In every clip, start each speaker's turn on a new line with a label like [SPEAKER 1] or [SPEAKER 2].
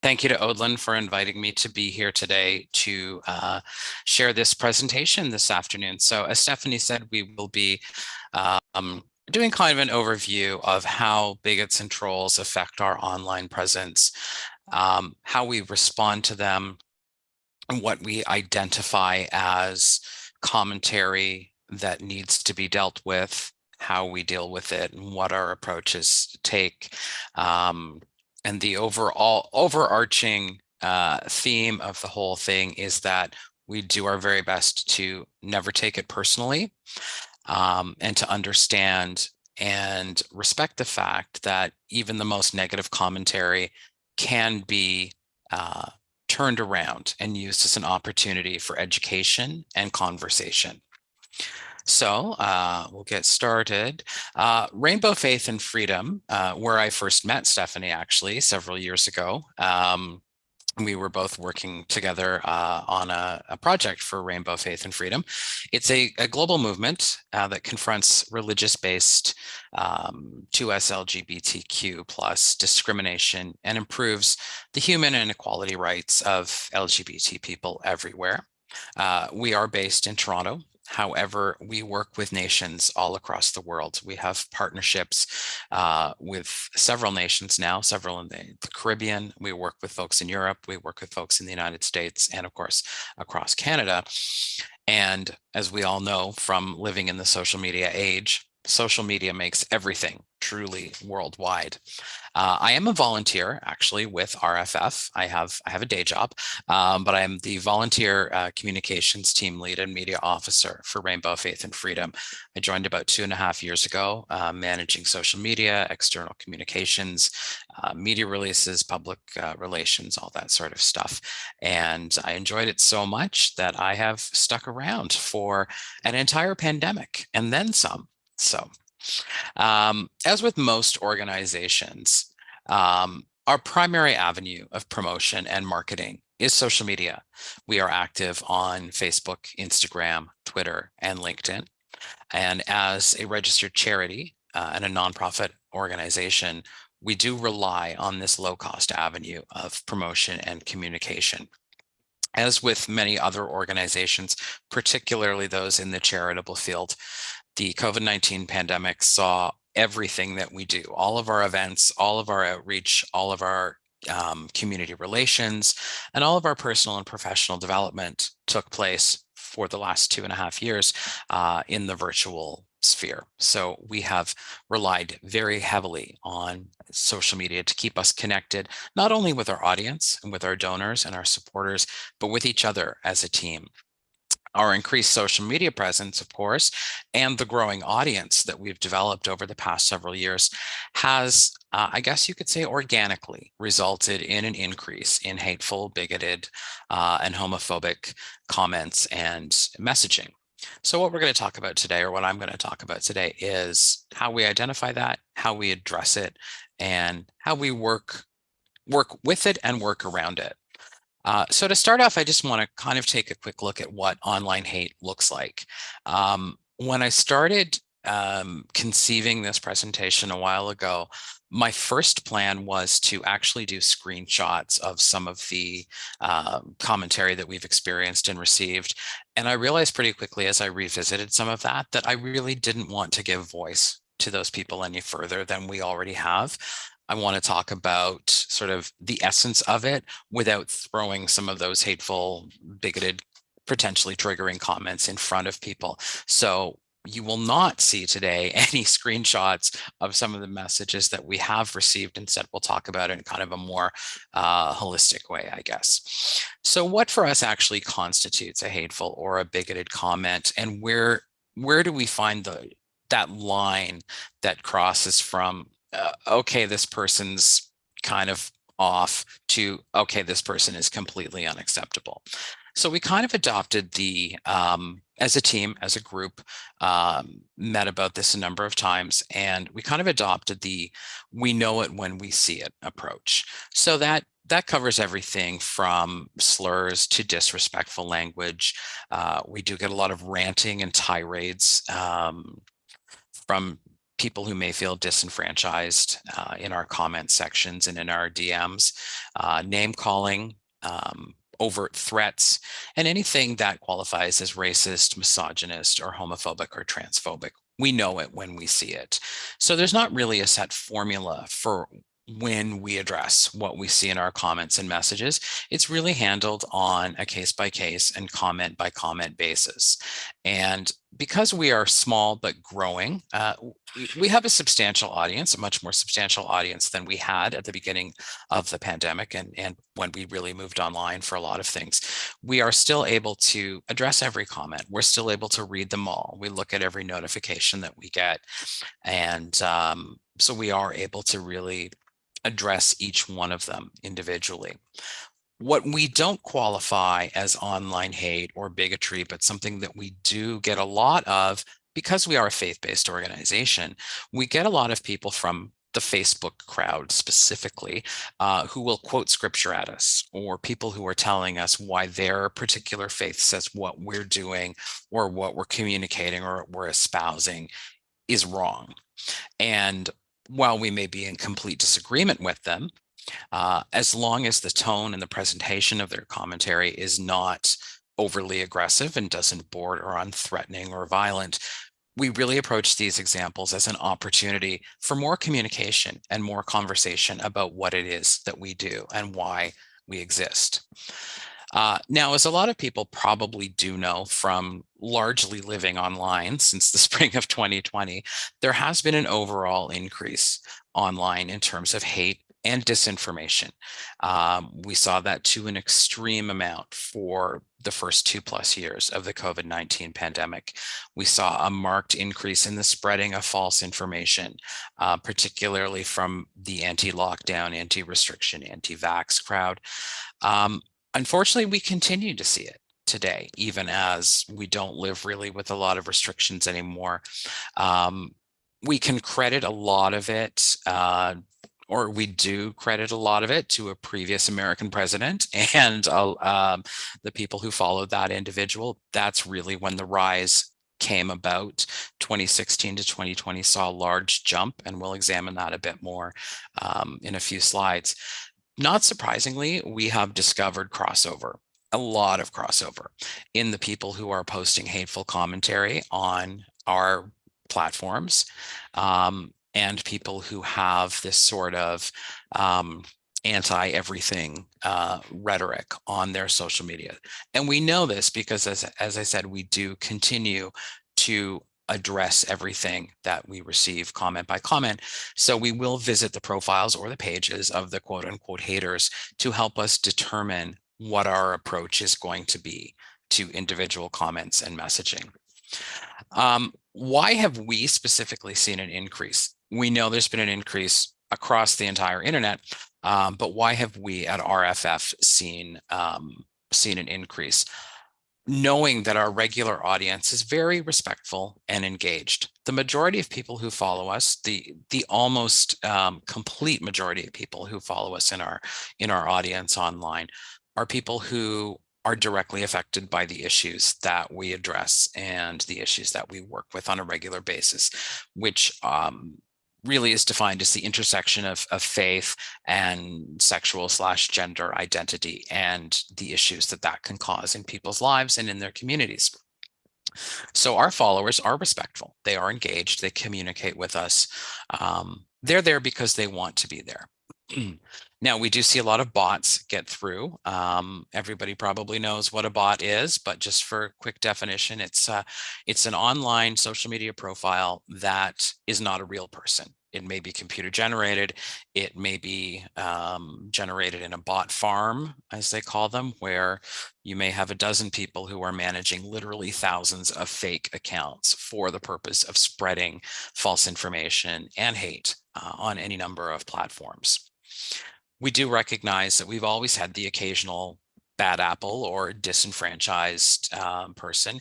[SPEAKER 1] Thank you to Odlin for inviting me to be here today to share this presentation this afternoon. So as Stephanie said, we will be doing kind of an overview of how bigots and trolls affect our online presence, how we respond to them, and what we identify as commentary that needs to be dealt with, how we deal with it, and what our approaches take. And the overarching theme of the whole thing is that we do our very best to never take it personally, and to understand and respect the fact that even the most negative commentary can be turned around and used as an opportunity for education and conversation. So we'll get started. Rainbow Faith and Freedom, where I first met Stephanie actually several years ago. We were both working together on a project for Rainbow Faith and Freedom. It's a global movement that confronts religious-based 2S LGBTQ plus discrimination and improves the human and equality rights of LGBT people everywhere. We are based in Toronto. However, we work with nations all across the world. We have partnerships with several nations now, several in the Caribbean. We work with folks in Europe. We work with folks in the United States and, of course, across Canada. And as we all know from living in the social media age, social media makes everything truly worldwide. I am a volunteer actually with RFF. I have a day job, but I am the volunteer communications team lead and media officer for Rainbow Faith and Freedom. I joined about 2.5 years ago, managing social media, external communications, media releases, public relations, all that sort of stuff. And I enjoyed it so much that I have stuck around for an entire pandemic and then some. So, as with most organizations, our primary avenue of promotion and marketing is social media. We are active on Facebook, Instagram, Twitter, and LinkedIn. And as a registered charity and a nonprofit organization, we do rely on this low-cost avenue of promotion and communication. As with many other organizations, particularly those in the charitable field, the COVID-19 pandemic saw everything that we do, all of our events, all of our outreach, all of our community relations, and all of our personal and professional development took place for the last 2.5 years in the virtual sphere. So we have relied very heavily on social media to keep us connected, not only with our audience and with our donors and our supporters, but with each other as a team. Our increased social media presence, of course, and the growing audience that we've developed over the past several years has, I guess you could say, organically resulted in an increase in hateful, bigoted, and homophobic comments and messaging. So what we're going to talk about today, or what I'm going to talk about today, is how we identify that, how we address it, and how we work with it and work around it. So to start off, I just want to kind of take a quick look at what online hate looks like. When I started conceiving this presentation a while ago, my first plan was to actually do screenshots of some of the commentary that we've experienced and received. And I realized pretty quickly as I revisited some of that, that I really didn't want to give voice to those people any further than we already have. I want to talk about sort of the essence of it without throwing some of those hateful, bigoted, potentially triggering comments in front of people. So you will not see today any screenshots of some of the messages that we have received. Instead, we'll talk about it in kind of a more holistic way, I guess. So what for us actually constitutes a hateful or a bigoted comment, and where do we find that line that crosses from okay, this person's kind of off to, okay, this person is completely unacceptable. So we kind of adopted the, as a team, as a group, met about this a number of times, and we kind of adopted the we know it when we see it approach. So that covers everything from slurs to disrespectful language. We do get a lot of ranting and tirades from people who may feel disenfranchised in our comment sections and in our DMs, name calling, overt threats, and anything that qualifies as racist, misogynist, or homophobic or transphobic. We know it when we see it. So there's not really a set formula for when we address what we see in our comments and messages. It's really handled on a case-by-case and comment-by-comment basis. And because we are small but growing, we have a substantial audience, a much more substantial audience than we had at the beginning of the pandemic and when we really moved online for a lot of things. We are still able to address every comment. We're still able to read them all. We look at every notification that we get. And so we are able to really address each one of them individually. What we don't qualify as online hate or bigotry, but something that we do get a lot of, because we are a faith-based organization, we get a lot of people from the Facebook crowd specifically, who will quote scripture at us, or people who are telling us why their particular faith says what we're doing or what we're communicating or what we're espousing is wrong. And while we may be in complete disagreement with them, as long as the tone and the presentation of their commentary is not overly aggressive and doesn't border on threatening or violent, we really approach these examples as an opportunity for more communication and more conversation about what it is that we do and why we exist. Now, as a lot of people probably do know from largely living online since the spring of 2020, there has been an overall increase online in terms of hate and disinformation. We saw that to an extreme amount for the first 2+ years of the COVID-19 pandemic. We saw a marked increase in the spreading of false information, particularly from the anti-lockdown, anti-restriction, anti-vax crowd. Unfortunately, we continue to see it today, even as we don't live really with a lot of restrictions anymore. We can credit a lot of it, or we do credit a lot of it to a previous American president and the people who followed that individual. That's really when the rise came about. 2016 to 2020 saw a large jump, and we'll examine that a bit more in a few slides. Not surprisingly, we have discovered crossover, a lot of crossover in the people who are posting hateful commentary on our platforms, and people who have this sort of anti-everything rhetoric on their social media. And we know this because, as I said, we do continue to address everything that we receive comment by comment. So we will visit the profiles or the pages of the quote unquote haters to help us determine what our approach is going to be to individual comments and messaging. Why have we specifically seen an increase? We know there's been an increase across the entire internet, but why have we at RFF seen an increase? Knowing that our regular audience is very respectful and engaged. The majority of people who follow us, the almost complete majority of people who follow us in our audience online, are people who are directly affected by the issues that we address and the issues that we work with on a regular basis, which really is defined as the intersection of faith and sexual/gender identity and the issues that can cause in people's lives and in their communities. So our followers are respectful. They are engaged. They communicate with us. They're there because they want to be there. Now, we do see a lot of bots get through. Everybody probably knows what a bot is, but just for a quick definition, it's an online social media profile that is not a real person. It may be computer generated. It may be generated in a bot farm, as they call them, where you may have a dozen people who are managing literally thousands of fake accounts for the purpose of spreading false information and hate on any number of platforms. We do recognize that we've always had the occasional bad apple or disenfranchised person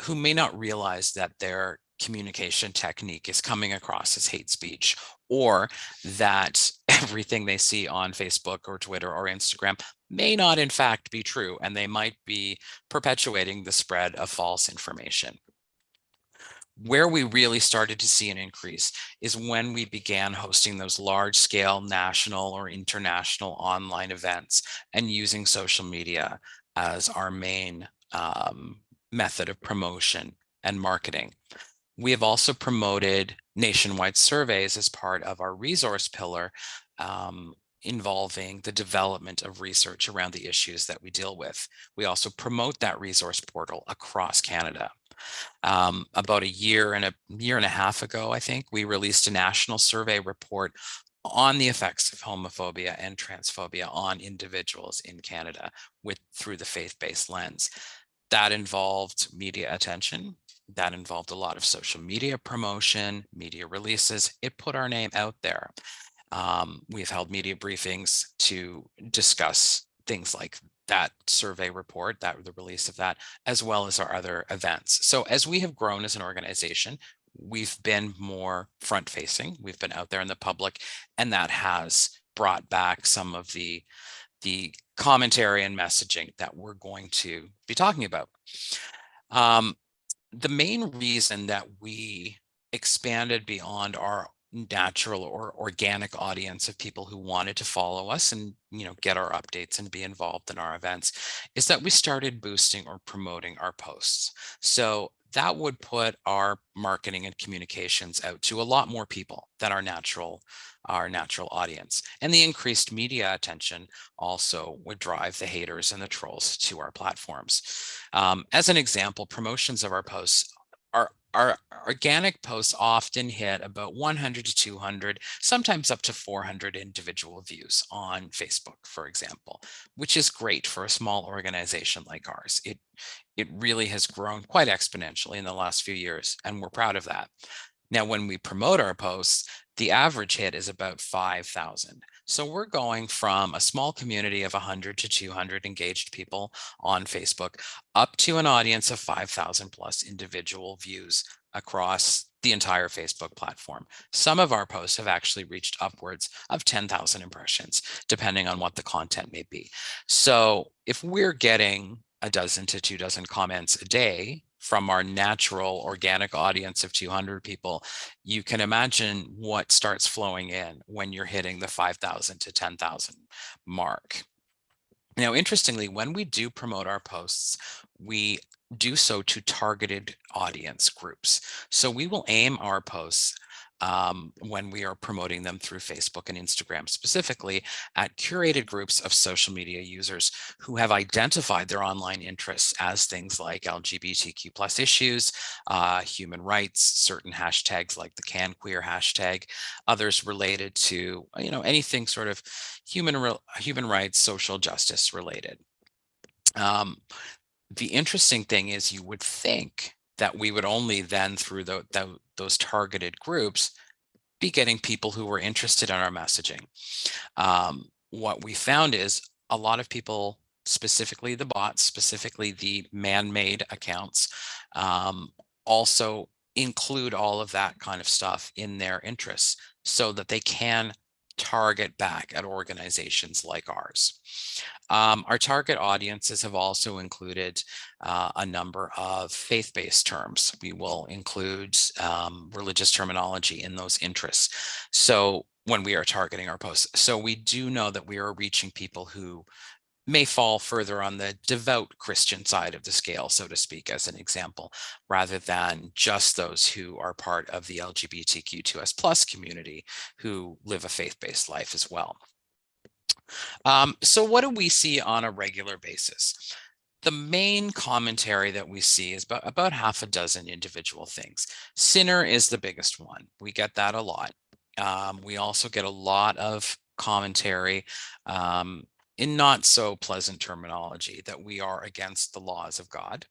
[SPEAKER 1] who may not realize that their communication technique is coming across as hate speech, or that everything they see on Facebook or Twitter or Instagram may not in fact be true, and they might be perpetuating the spread of false information. Where we really started to see an increase is when we began hosting those large-scale national or international online events and using social media as our main method of promotion and marketing. We have also promoted nationwide surveys as part of our resource pillar, involving the development of research around the issues that we deal with. We also promote that resource portal across Canada. About a year and a half ago, I think, we released a national survey report on the effects of homophobia and transphobia on individuals in Canada through the faith-based lens. That involved media attention. That involved a lot of social media promotion, media releases. It put our name out there. We've held media briefings to discuss things like that survey report, the release of that, as well as our other events. So as we have grown as an organization, we've been more front-facing. We've been out there in the public, and that has brought back some of the commentary and messaging that we're going to be talking about. The main reason that we expanded beyond our natural or organic audience of people who wanted to follow us and get our updates and be involved in our events is that we started boosting or promoting our posts. So that would put our marketing and communications out to a lot more people than our natural audience. And the increased media attention also would drive the haters and the trolls to our platforms. As an example, promotions of our posts, our organic posts often hit about 100 to 200, sometimes up to 400 individual views on Facebook, for example, which is great for a small organization like ours. It really has grown quite exponentially in the last few years, and we're proud of that. Now, when we promote our posts, the average hit is about 5,000. So we're going from a small community of 100 to 200 engaged people on Facebook up to an audience of 5,000 plus individual views across the entire Facebook platform. Some of our posts have actually reached upwards of 10,000 impressions, depending on what the content may be. So if we're getting a dozen to 24 comments a day from our natural organic audience of 200 people, you can imagine what starts flowing in when you're hitting the 5,000 to 10,000 mark. Now, interestingly, when we do promote our posts, we do so to targeted audience groups. So we will aim our posts when we are promoting them through Facebook and Instagram, specifically at curated groups of social media users who have identified their online interests as things like LGBTQ plus issues, human rights, certain hashtags like the CanQueer hashtag, others related to anything sort of human rights, social justice related. The interesting thing is you would think that we would only then, through those targeted groups, be getting people who were interested in our messaging. What we found is a lot of people, specifically the bots, specifically the man-made accounts, also include all of that kind of stuff in their interests so that they can target back at organizations like ours. Our target audiences have also included a number of faith-based terms. We will include religious terminology in those interests. So when we are targeting our posts, so we do know that we are reaching people who may fall further on the devout Christian side of the scale, so to speak, as an example, rather than just those who are part of the LGBTQ2S plus community who live a faith-based life as well. So what do we see on a regular basis? The main commentary that we see is about half a dozen individual things. Sinner is the biggest one. We get that a lot. We also get a lot of commentary in not so pleasant terminology that we are against the laws of God.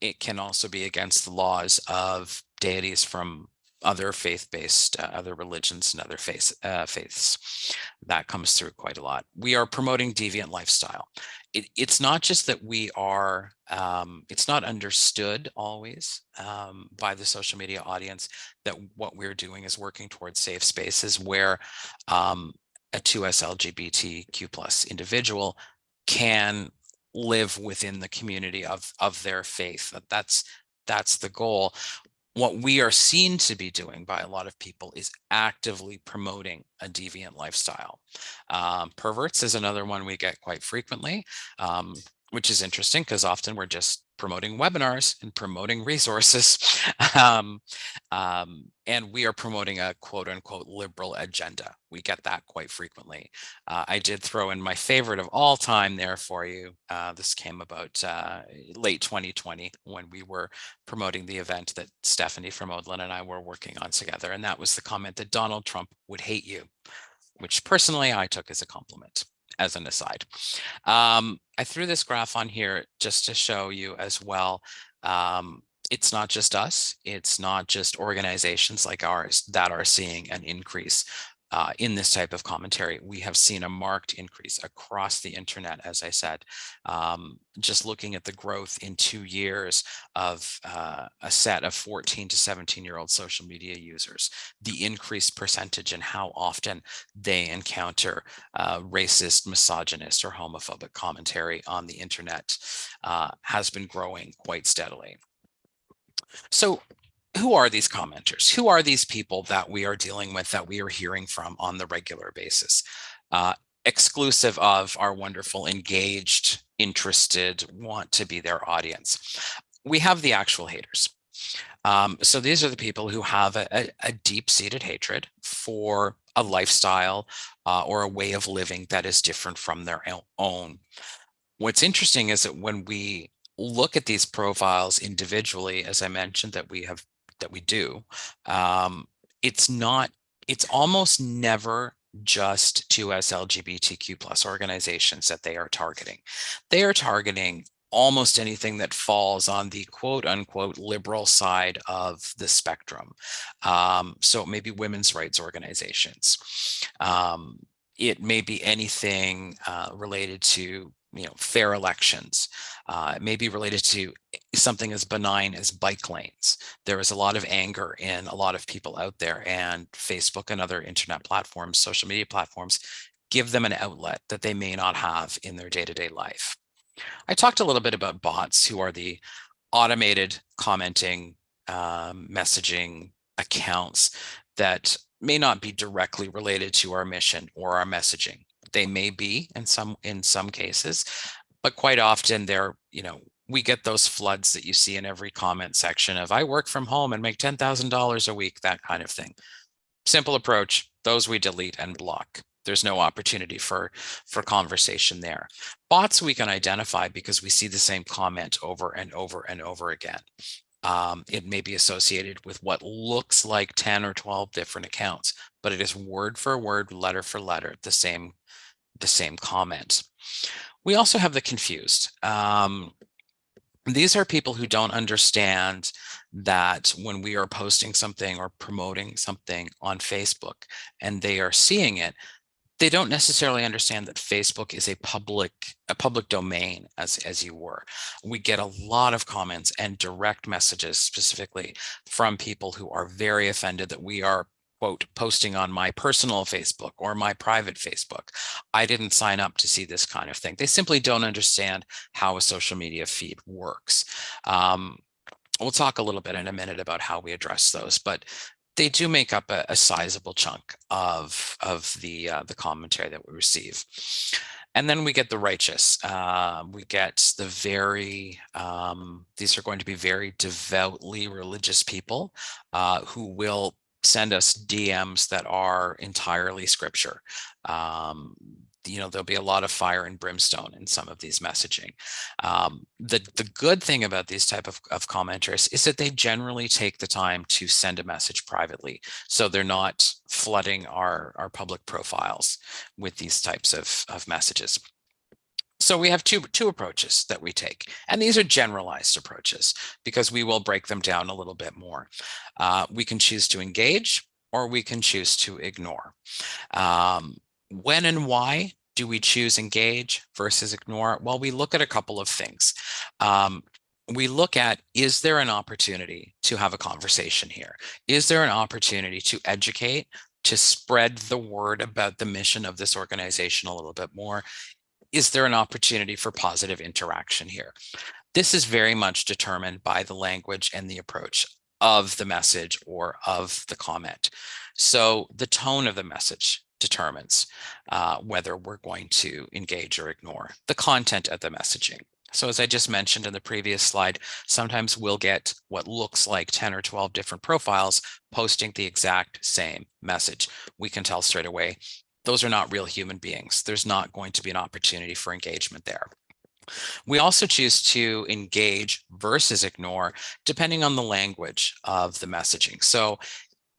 [SPEAKER 1] It can also be against the laws of deities from other faith-based, other religions and other faiths. That comes through quite a lot. We are promoting deviant lifestyle. It's not just that we are, it's not understood always by the social media audience that what we're doing is working towards safe spaces where a 2S LGBTQ plus individual can live within the community of their faith. That's That's the goal. What we are seen to be doing by a lot of people is actively promoting a deviant lifestyle. Perverts is another one we get quite frequently, which is interesting because often we're just promoting webinars and promoting resources. um, and we are promoting a quote unquote liberal agenda. We get that quite frequently. I did throw in my favorite of all time there for you. This came about late 2020 when we were promoting the event that Stephanie from Odlin and I were working on together. And that was the comment that Donald Trump would hate you, which personally I took as a compliment, as an aside. I threw this graph on here just to show you as well. It's not just us, it's not just organizations like ours that are seeing an increase in this type of commentary. We have seen a marked increase across the internet, as I said. Just looking at the growth in 2 years of a set of 14 to 17-year-old social media users, the increased percentage and how often they encounter racist, misogynist, or homophobic commentary on the internet has been growing quite steadily. So who are these commenters? Who are these people that we are dealing with, that we are hearing from on the regular basis? Exclusive of our wonderful, engaged, interested, want to be their audience. We have the actual haters. So these are the people who have a deep-seated hatred for a lifestyle or a way of living that is different from their own. What's interesting is that when we look at these profiles individually, as I mentioned, that we do, it's almost never just 2S LGBTQ plus organizations that they are targeting. They are targeting almost anything that falls on the quote unquote liberal side of the spectrum. So maybe women's rights organizations. It may be anything related to fair elections. It may be related to something as benign as bike lanes. There is a lot of anger in a lot of people out there, and Facebook and other internet platforms, social media platforms, give them an outlet that they may not have in their day-to-day life. I talked a little bit about bots, who are the automated commenting, messaging accounts that may not be directly related to our mission or our messaging. They may be in some cases, but quite often we get those floods that you see in every comment section of "I work from home and make $10,000 a week," that kind of thing. Simple approach. Those we delete and block. There's no opportunity for conversation there. Bots we can identify because we see the same comment over and over and over again. It may be associated with what looks like 10 or 12 different accounts, but it is word for word, letter for letter, the same comment. We also have the confused. These are people who don't understand that when we are posting something or promoting something on Facebook and they are seeing it, they don't necessarily understand that Facebook is a public domain, as you were. We get a lot of comments and direct messages specifically from people who are very offended that we are, quote, posting on my personal Facebook or my private Facebook. I didn't sign up to see this kind of thing. They simply don't understand how a social media feed works. We'll talk a little bit in a minute about how we address those, but they do make up a sizable chunk of the commentary that we receive. And then we get the righteous. We get the these are going to be very devoutly religious people who will send us DMs that are entirely scripture. There'll be a lot of fire and brimstone in some of these messaging. The good thing about these type of commenters is that they generally take the time to send a message privately, so they're not flooding our public profiles with these types of messages. So we have two approaches that we take, and these are generalized approaches because we will break them down a little bit more. We can choose to engage, or we can choose to ignore. When and why do we choose engage versus ignore? Well, we look at a couple of things. We look at, is there an opportunity to have a conversation here? Is there an opportunity to educate, to spread the word about the mission of this organization a little bit more? Is there an opportunity for positive interaction here? This is very much determined by the language and the approach of the message or of the comment. So the tone of the message determines whether we're going to engage or ignore the content of the messaging. So as I just mentioned in the previous slide, sometimes we'll get what looks like 10 or 12 different profiles posting the exact same message. We can tell straight away, those are not real human beings. There's not going to be an opportunity for engagement there. We also choose to engage versus ignore, depending on the language of the messaging. So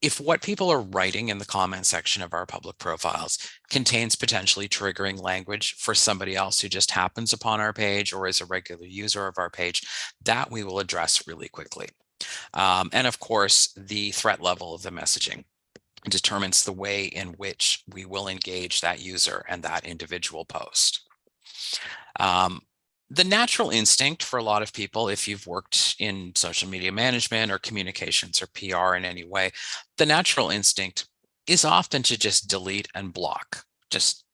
[SPEAKER 1] if what people are writing in the comment section of our public profiles contains potentially triggering language for somebody else who just happens upon our page or is a regular user of our page, that we will address really quickly. And of course, the threat level of the messaging determines the way in which we will engage that user and that individual post. The natural instinct for a lot of people, if you've worked in social media management or communications or PR in any way, the natural instinct is often to just delete and block. Just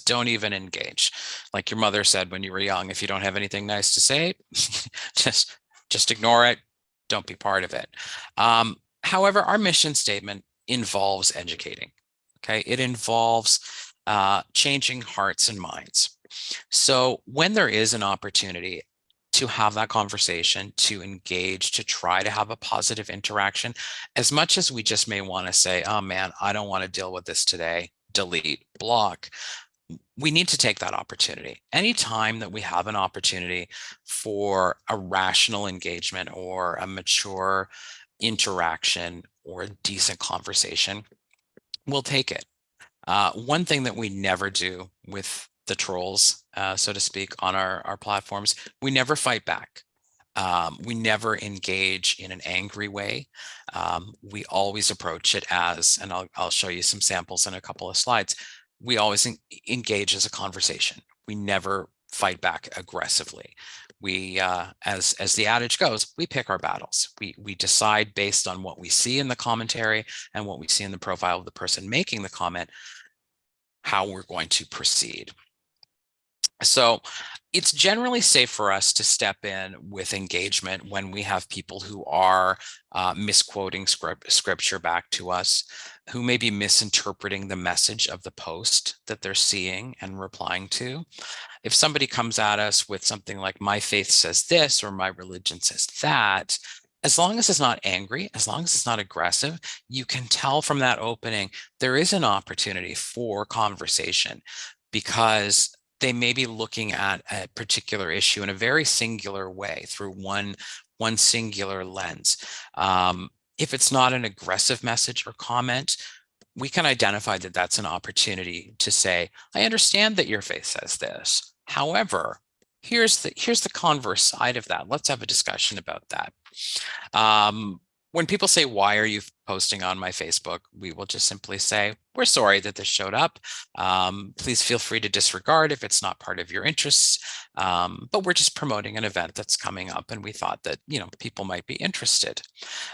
[SPEAKER 1] don't even engage. Like your mother said when you were young, if you don't have anything nice to say, just ignore it. Don't be part of it. However, our mission statement involves educating. Okay, it involves changing hearts and minds. So when there is an opportunity to have that conversation, to engage, to try to have a positive interaction, as much as we just may want to say, oh man, I don't want to deal with this today, delete, block, we need to take that opportunity. Anytime that we have an opportunity for a rational engagement or a mature interaction or a decent conversation, we'll take it. One thing that we never do with the trolls, so to speak, on our platforms, we never fight back. We never engage in an angry way. We always approach it as, and I'll show you some samples in a couple of slides. We always engage as a conversation. We never fight back aggressively. We, as the adage goes, we pick our battles. We decide based on what we see in the commentary and what we see in the profile of the person making the comment, how we're going to proceed. So it's generally safe for us to step in with engagement when we have people who are misquoting scripture back to us, who may be misinterpreting the message of the post that they're seeing and replying to. If somebody comes at us with something like, my faith says this, or my religion says that, as long as it's not angry, as long as it's not aggressive, you can tell from that opening, there is an opportunity for conversation, because they may be looking at a particular issue in a very singular way through one singular lens. If it's not an aggressive message or comment, we can identify that that's an opportunity to say, I understand that your faith says this. However, here's the converse side of that. Let's have a discussion about that. When people say, why are you posting on my Facebook? We will just simply say, we're sorry that this showed up. Please feel free to disregard if it's not part of your interests. But we're just promoting an event that's coming up, and we thought that, people might be interested.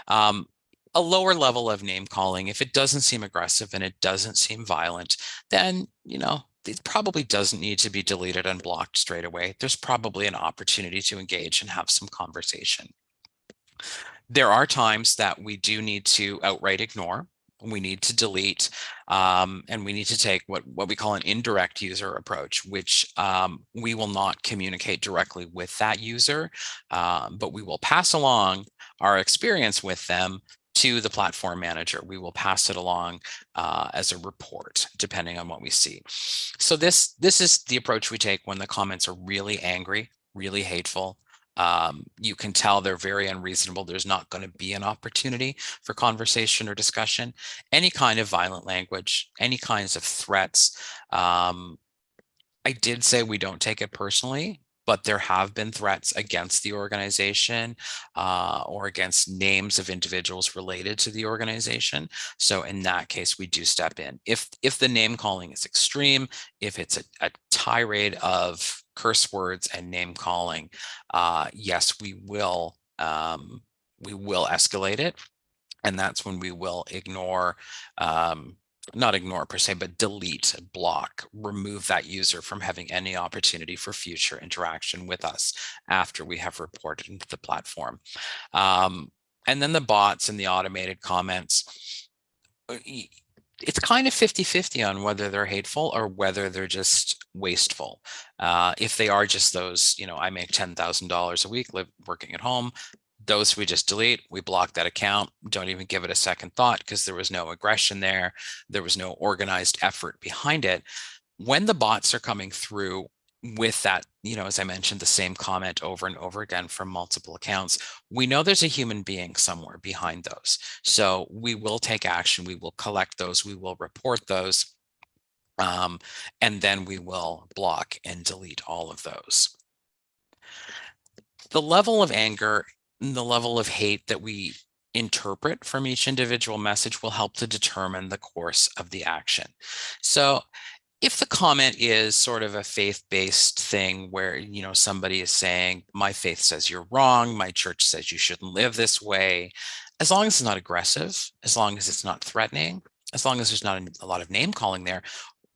[SPEAKER 1] A lower level of name calling, if it doesn't seem aggressive and it doesn't seem violent, then, it probably doesn't need to be deleted and blocked straight away. There's probably an opportunity to engage and have some conversation. There are times that we do need to outright ignore. We need to delete, and we need to take what we call an indirect user approach, which we will not communicate directly with that user, but we will pass along our experience with them to the platform manager. We will pass it along as a report, depending on what we see. So this is the approach we take when the comments are really angry, really hateful. You can tell they're very unreasonable. There's not going to be an opportunity for conversation or discussion. Any kind of violent language, any kinds of threats. I did say we don't take it personally, but there have been threats against the organization or against names of individuals related to the organization. So in that case, we do step in. If the name calling is extreme, if it's a tirade of curse words and name calling, yes, we will escalate it. And that's when we will ignore not ignore per se, but delete, block, remove that user from having any opportunity for future interaction with us after we have reported into the platform. And then the bots and the automated comments, it's kind of 50-50 on whether they're hateful or whether they're just wasteful. If they are just those, I make $10,000 a week working at home, those we just delete, we block that account, don't even give it a second thought because there was no aggression there. There was no organized effort behind it. When the bots are coming through with that, as I mentioned, the same comment over and over again from multiple accounts, we know there's a human being somewhere behind those. So we will take action, we will collect those, we will report those, and then we will block and delete all of those. The level of anger and the level of hate that we interpret from each individual message will help to determine the course of the action. So if the comment is sort of a faith-based thing where, somebody is saying, my faith says you're wrong, my church says you shouldn't live this way, as long as it's not aggressive, as long as it's not threatening, as long as there's not a lot of name calling there,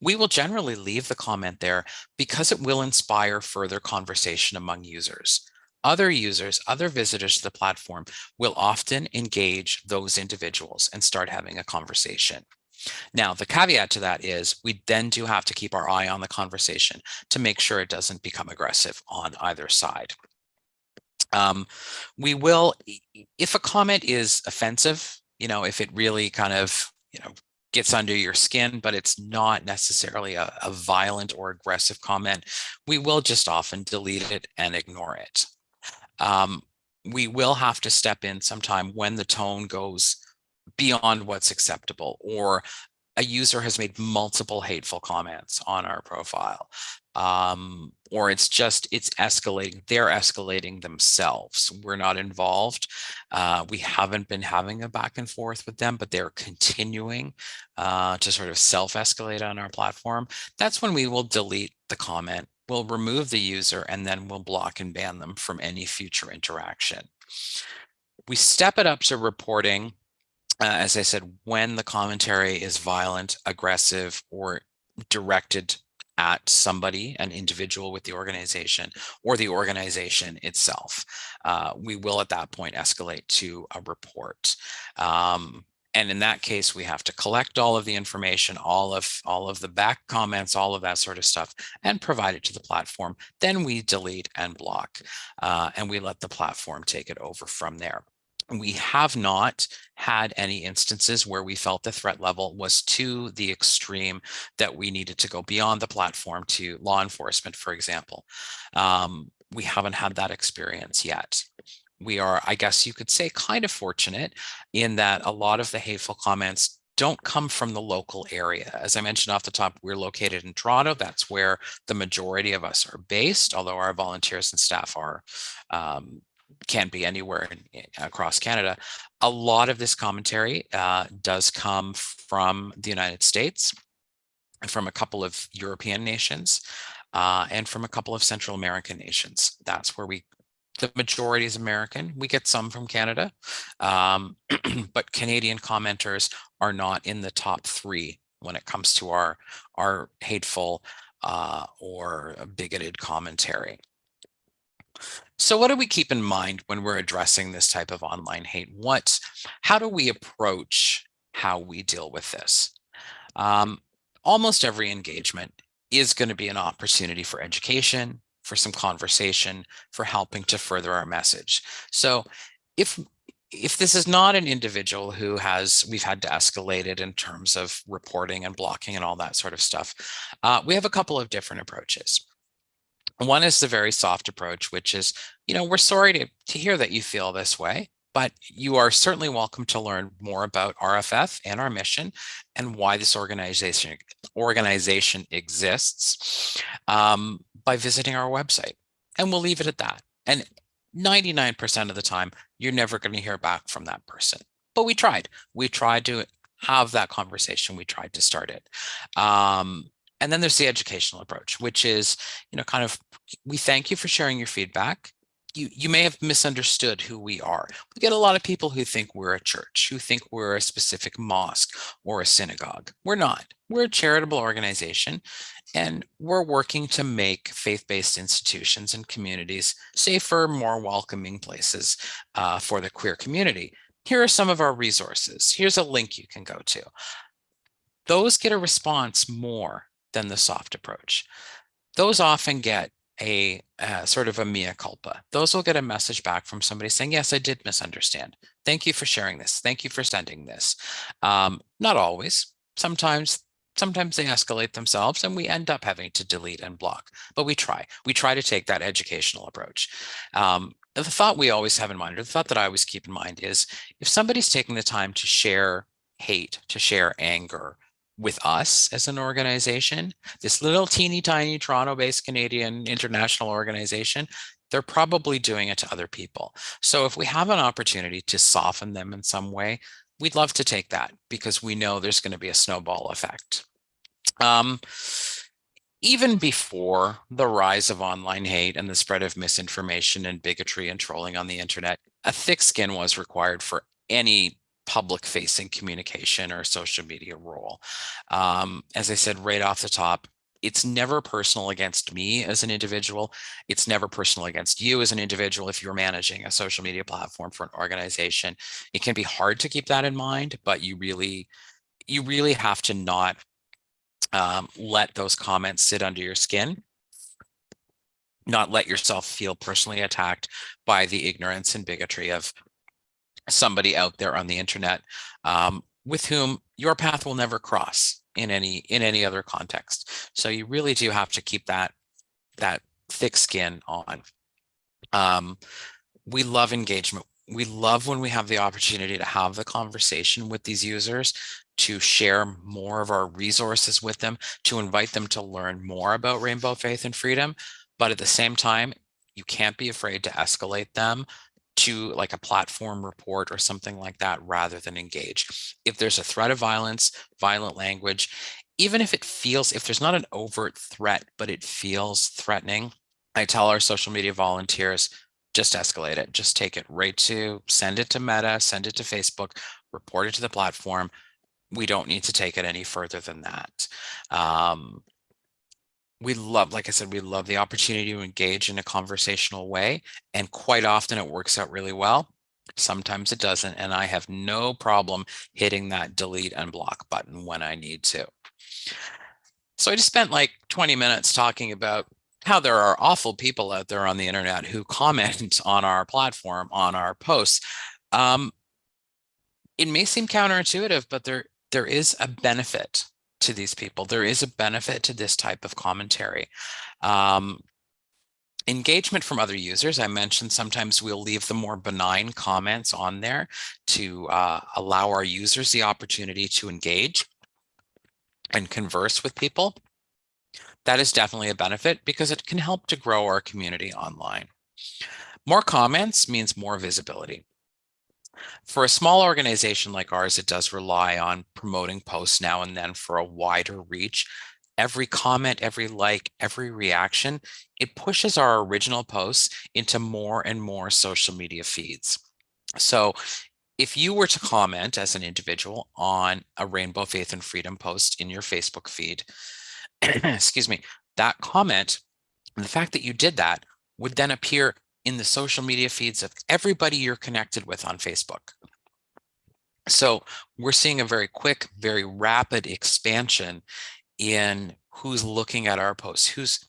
[SPEAKER 1] we will generally leave the comment there because it will inspire further conversation among users. Other users, other visitors to the platform will often engage those individuals and start having a conversation. Now, the caveat to that is we then do have to keep our eye on the conversation to make sure it doesn't become aggressive on either side. We will, if a comment is offensive, if it really kind of, gets under your skin, but it's not necessarily a violent or aggressive comment, we will just often delete it and ignore it. We will have to step in sometime when the tone goes beyond what's acceptable, or a user has made multiple hateful comments on our profile, or it's escalating, they're escalating themselves. We're not involved. We haven't been having a back and forth with them, but they're continuing to sort of self-escalate on our platform. That's when we will delete the comment, we'll remove the user, and then we'll block and ban them from any future interaction. We step it up to reporting, as I said, when the commentary is violent, aggressive, or directed at somebody, an individual with the organization, or the organization itself. We will at that point escalate to a report. And in that case, we have to collect all of the information, all of the back comments, all of that sort of stuff, and provide it to the platform. Then we delete and block, and we let the platform take it over from there. We have not had any instances where we felt the threat level was to the extreme that we needed to go beyond the platform to law enforcement, for example. We haven't had that experience yet. We are, I guess you could say, kind of fortunate in that a lot of the hateful comments don't come from the local area. As I mentioned off the top, we're located in Toronto. That's where the majority of us are based, although our volunteers and staff are can be anywhere across Canada. A lot of this commentary does come from the United States, from a couple of European nations, and from a couple of Central American nations. That's where the majority is American. We get some from Canada, but Canadian commenters are not in the top 3 when it comes to our hateful or bigoted commentary. So what do we keep in mind when we're addressing this type of online hate? How do we approach how we deal with this? Almost every engagement is going to be an opportunity for education, for some conversation, for helping to further our message. So if this is not an individual who we've had to escalate it in terms of reporting and blocking and all that sort of stuff, we have a couple of different approaches. One is the very soft approach, which is, we're sorry to hear that you feel this way, but you are certainly welcome to learn more about RFF and our mission and why this organization exists by visiting our website. And we'll leave it at that. And 99% of the time, you're never going to hear back from that person. But we tried. We tried to have that conversation. We tried to start it. And then there's the educational approach, which is, kind of, we thank you for sharing your feedback. you may have misunderstood who we are. We get a lot of people who think we're a church, who think we're a specific mosque or a synagogue. We're not. We're a charitable organization, and we're working to make faith-based institutions and communities safer, more welcoming places for the queer community. Here are some of our resources. Here's a link you can go to. Those get a response more than the soft approach. Those often get a sort of a mea culpa. Those will get a message back from somebody saying, yes, I did misunderstand. Thank you for sharing this. Thank you for sending this. Not always. Sometimes they escalate themselves and we end up having to delete and block, but we try to take that educational approach. The thought we always have in mind, or the thought that I always keep in mind, is if somebody's taking the time to share hate, to share anger with us as an organization, this little teeny tiny Toronto-based Canadian international organization, they're probably doing it to other people. So if we have an opportunity to soften them in some way, we'd love to take that, because we know there's going to be a snowball effect. Even before the rise of online hate and the spread of misinformation and bigotry and trolling on the internet, a thick skin was required for any public-facing communication or social media role. As I said right off the top, it's never personal against me as an individual. It's never personal against you as an individual if you're managing a social media platform for an organization. It can be hard to keep that in mind, but you really have to not let those comments sit under your skin, not let yourself feel personally attacked by the ignorance and bigotry of somebody out there on the internet with whom your path will never cross in any other context. So you really do have to keep that thick skin on. We love engagement. We love when we have the opportunity to have the conversation with these users, to share more of our resources with them, to invite them to learn more about rainbow faith and freedom. But at the same time, you can't be afraid to escalate them to like a platform report or something like that, rather than engage. If there's a threat of violence, violent language, even if there's not an overt threat, but it feels threatening, I tell our social media volunteers, just escalate it. Just take it send it to Meta, send it to Facebook, report it to the platform. We don't need to take it any further than that. Like I said, we love the opportunity to engage in a conversational way, and quite often it works out really well. Sometimes it doesn't, and I have no problem hitting that delete and block button when I need to. So I just spent like 20 minutes talking about how there are awful people out there on the internet who comment on our platform, on our posts. It may seem counterintuitive, but there is a benefit to these people. There is a benefit to this type of commentary. Engagement from other users. I mentioned sometimes we'll leave the more benign comments on there to allow our users the opportunity to engage and converse with people. That is definitely a benefit because it can help to grow our community online. More comments means more visibility. For a small organization like ours, it does rely on promoting posts now and then for a wider reach. Every comment, every like, every reaction, it pushes our original posts into more and more social media feeds. So if you were to comment as an individual on a Rainbow Faith and Freedom post in your Facebook feed, excuse me, that comment, the fact that you did that would then appear in the social media feeds of everybody you're connected with on Facebook. So we're seeing a very quick, very rapid expansion in who's looking at our posts, who's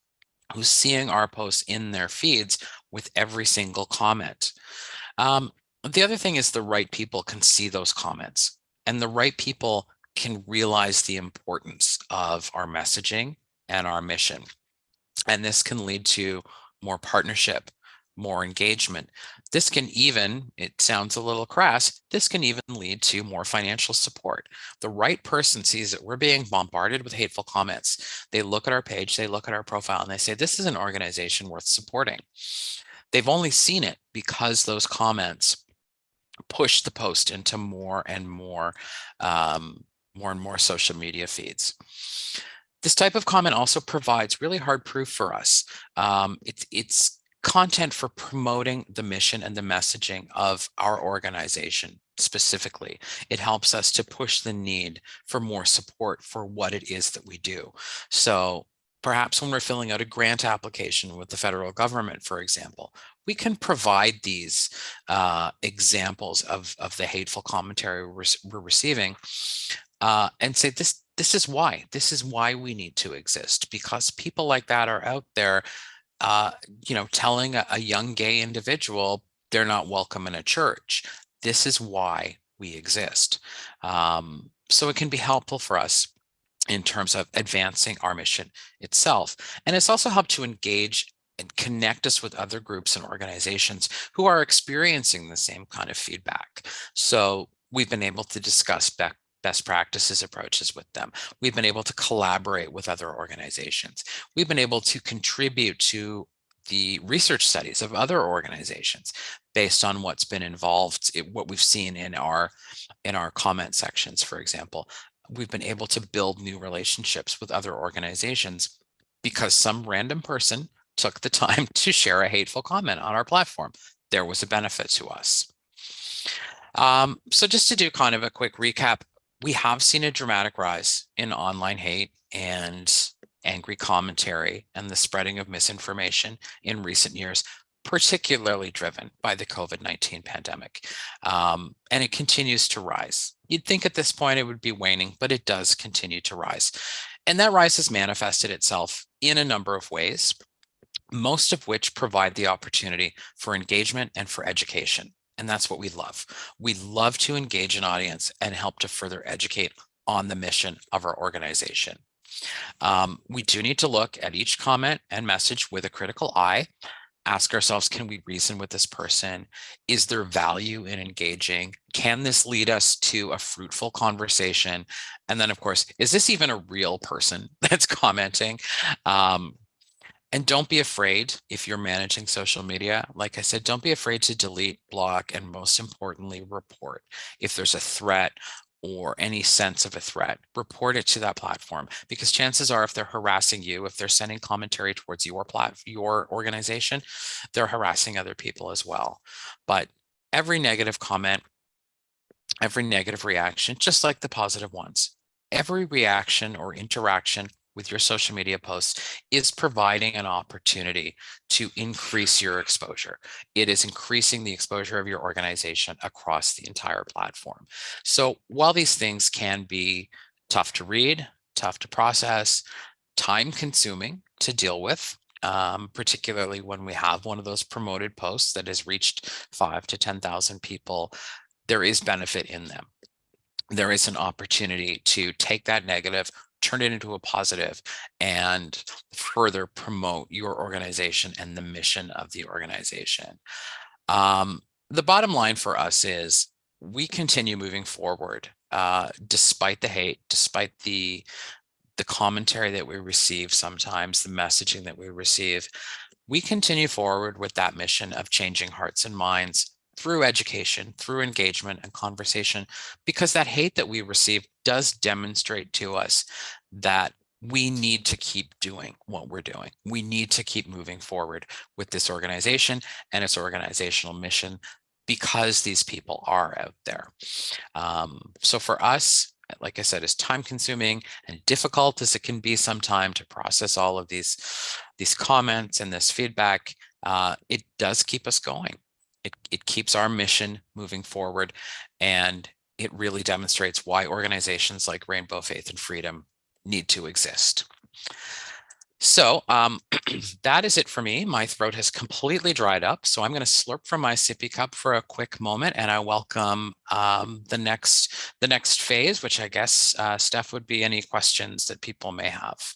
[SPEAKER 1] seeing our posts in their feeds with every single comment. The other thing is the right people can see those comments, and the right people can realize the importance of our messaging and our mission. And this can lead to more partnership, more engagement. This can even, it sounds a little crass, this can even lead to more financial support. The right person sees that we're being bombarded with hateful comments. They look at our page, they look at our profile, and they say, this is an organization worth supporting. They've only seen it because those comments push the post into more and more social media feeds. This type of comment also provides really hard proof for us. It's content for promoting the mission and the messaging of our organization specifically. It helps us to push the need for more support for what it is that we do. So perhaps when we're filling out a grant application with the federal government, for example, we can provide these examples of the hateful commentary we're receiving and say, this is why we need to exist, because people like that are out there, telling a young gay individual they're not welcome in a church. This is why we exist. So it can be helpful for us in terms of advancing our mission itself. And it's also helped to engage and connect us with other groups and organizations who are experiencing the same kind of feedback. So we've been able to discuss best practices approaches with them. We've been able to collaborate with other organizations. We've been able to contribute to the research studies of other organizations based on what's been involved, what we've seen in our comment sections, for example. We've been able to build new relationships with other organizations because some random person took the time to share a hateful comment on our platform. There was a benefit to us. So just to do kind of a quick recap, we have seen a dramatic rise in online hate and angry commentary and the spreading of misinformation in recent years, particularly driven by the COVID-19 pandemic. And it continues to rise. You'd think at this point it would be waning, but it does continue to rise. And that rise has manifested itself in a number of ways, most of which provide the opportunity for engagement and for education. And that's what we love. We love to engage an audience and help to further educate on the mission of our organization. We do need to look at each comment and message with a critical eye. Ask ourselves, can we reason with this person? Is there value in engaging? Can this lead us to a fruitful conversation? And then, of course, is this even a real person that's commenting? And don't be afraid if you're managing social media. Like I said, don't be afraid to delete, block, and most importantly, report. If there's a threat or any sense of a threat, report it to that platform, because chances are if they're harassing you, if they're sending commentary towards your organization, they're harassing other people as well. But every negative comment, every negative reaction, just like the positive ones, every reaction or interaction with your social media posts is providing an opportunity to increase your exposure. It is increasing the exposure of your organization across the entire platform. So while these things can be tough to read, tough to process, time consuming to deal with, particularly when we have one of those promoted posts that has reached 5,000 to 10,000 people, there is benefit in them. There is an opportunity to take that negative, turn it into a positive, and further promote your organization and the mission of the organization. The bottom line for us is we continue moving forward despite the hate, despite the commentary that we receive sometimes, the messaging that we receive. We continue forward with that mission of changing hearts and minds through education, through engagement and conversation, because that hate that we receive does demonstrate to us that we need to keep doing what we're doing. We need to keep moving forward with this organization and its organizational mission, because these people are out there. So for us, like I said, as time consuming and difficult as it can be sometimes to process all of these comments and this feedback, it does keep us going. It keeps our mission moving forward, and it really demonstrates why organizations like Rainbow Faith and Freedom need to exist. So that is it for me. My throat has completely dried up, so I'm going to slurp from my sippy cup for a quick moment, and I welcome the next phase, which I guess, Steph, would be any questions that people may have.